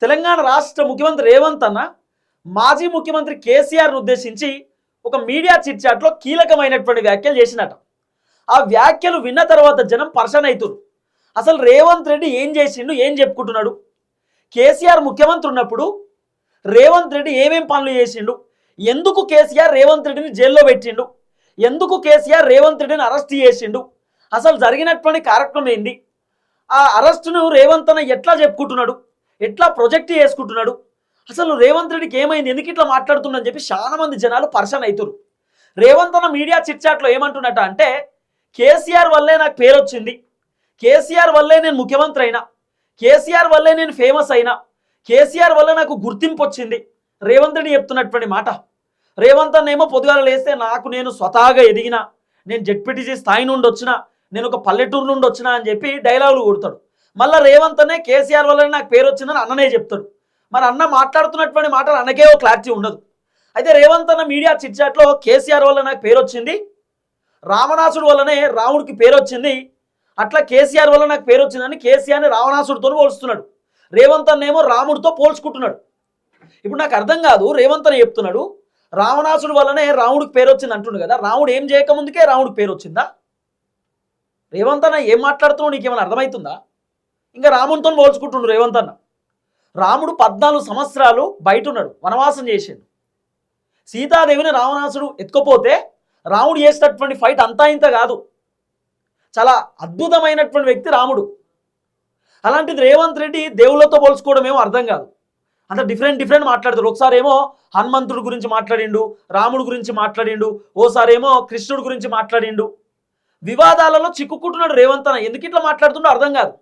తెలంగాణ రాష్ట్ర ముఖ్యమంత్రి రేవంత్ అన్న మాజీ ముఖ్యమంత్రి కేసీఆర్ను ఉద్దేశించి ఒక మీడియా చిట్చాట్లో కీలకమైనటువంటి వ్యాఖ్యలు చేసినట. ఆ వ్యాఖ్యలు విన్న తర్వాత జనం పర్సన్ అవుతున్నారు. అసలు రేవంత్ రెడ్డి ఏం చేసిండు, ఏం చెప్పుకుంటున్నాడు? కేసీఆర్ ముఖ్యమంత్రి ఉన్నప్పుడు రేవంత్ రెడ్డి ఏమేం పనులు చేసిండు? ఎందుకు కేసీఆర్ రేవంత్ రెడ్డిని జైల్లో పెట్టిండు? ఎందుకు కేసీఆర్ రేవంత్ రెడ్డిని అరెస్ట్ చేసిండు? అసలు జరిగినటువంటి కార్యక్రమం ఏంది? ఆ అరెస్టును రేవంత్ అన్న ఎట్లా చెప్పుకుంటున్నాడు, ఎట్లా ప్రొజెక్ట్ చేసుకుంటున్నాడు? అసలు రేవంత్ రెడ్డికి ఏమైంది, ఎందుకు ఇట్లా మాట్లాడుతుందని చెప్పి చాలా మంది జనాలు పర్సన్ అవుతారు. రేవంత్ అన్న మీడియా చిట్చాట్లో ఏమంటున్నట్ట అంటే, కేసీఆర్ వల్లే నాకు పేరు వచ్చింది, కేసీఆర్ వల్లే నేను ముఖ్యమంత్రి అయినా, కేసీఆర్ వల్లే నేను ఫేమస్ అయినా, కేసీఆర్ వల్ల నాకు గుర్తింపు వచ్చింది. రేవంత్ రెడ్డి చెప్తున్నటువంటి మాట. రేవంత్ అన్న ఏమో పొద్దుగాల లేస్తే నాకు నేను స్వతహాగా ఎదిగిన, నేను జెడ్పీటీసీ స్థాయి నుండి వచ్చిన, నేను ఒక పల్లెటూరు నుండి వచ్చిన అని చెప్పి డైలాగులు కొడతాడు. మళ్ళీ రేవంత్ అనే కేసీఆర్ వల్లనే నాకు పేరు వచ్చిందని అన్ననే చెప్తాడు. మరి అన్న మాట్లాడుతున్నటువంటి మాటలు అన్నకే ఓ క్లారిటీ ఉండదు. అయితే రేవంత్ అన్న మీడియా చిట్చాట్లో కేసీఆర్ వల్ల నాకు పేరు వచ్చింది, రావణాసుడు వల్లనే రాముడికి పేరు వచ్చింది, అట్లా కేసీఆర్ వల్ల నాకు పేరు వచ్చిందని కేసీఆర్ని రావణాసుడితో పోల్చుతున్నాడు. రేవంత్ అన్న ఏమో రాముడితో పోల్చుకుంటున్నాడు. ఇప్పుడు నాకు అర్థం కాదు, రేవంత్ అన్న చెప్తున్నాడు రావణాసుడు వల్లనే రాముడికి పేరు వచ్చింది అంటుండు కదా, రాముడు ఏం చేయకముందుకే రాముడికి పేరు వచ్చిందా? రేవంత్ అన్న ఏం మాట్లాడుతున్నావు, నీకేమైనా అర్థమవుతుందా? ఇంకా రాముడితో పోల్చుకుంటుండు రేవంత్ అన్న. రాముడు 14 సంవత్సరాలు బయట ఉన్నాడు, వనవాసం చేసిండు. సీతాదేవిని రావణాసుడు ఎత్తుకపోతే రాముడు చేసేటటువంటి ఫైట్ అంతా ఇంత కాదు, చాలా అద్భుతమైనటువంటి వ్యక్తి రాముడు. అలాంటిది రేవంత్ రెడ్డి దేవుళ్ళతో పోల్చుకోవడం ఏమో అర్థం కాదు. అంత డిఫరెంట్ మాట్లాడతారు. ఒకసారి ఏమో హనుమంతుడి గురించి మాట్లాడిండు, రాముడు గురించి మాట్లాడిండు, ఓసారి ఏమో కృష్ణుడి గురించి మాట్లాడిండు. వివాదాలలో చిక్కుకుంటున్నాడు రేవంత్ అన్న. ఎందుకు ఇట్లా మాట్లాడుతుండో అర్థం కాదు.